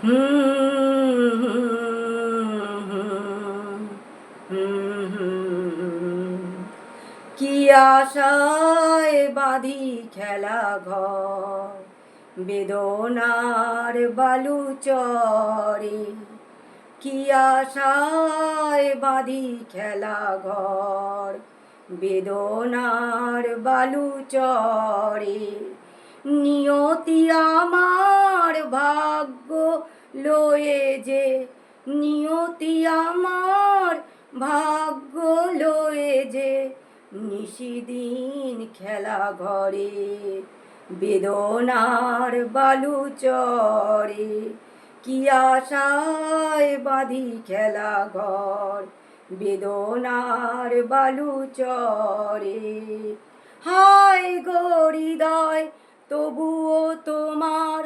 হুম হুম হুম কি আশায় বাঁধি খেলা ঘর বেদনার বালু চরে কি আশায় বাঁধি খেলা ঘর বেদনার বালু চরে নিয়তি আমার ভাগ্য লয়ে যে নিয়তি আমার ভাগ্য লয়ে যে নিশিদিন খেলা ঘরে বেদনার বালু চরে কি আশায় বাঁধি খেলা ঘর বেদনার বালু চরে হায় গো হৃদয় তবুও তোমার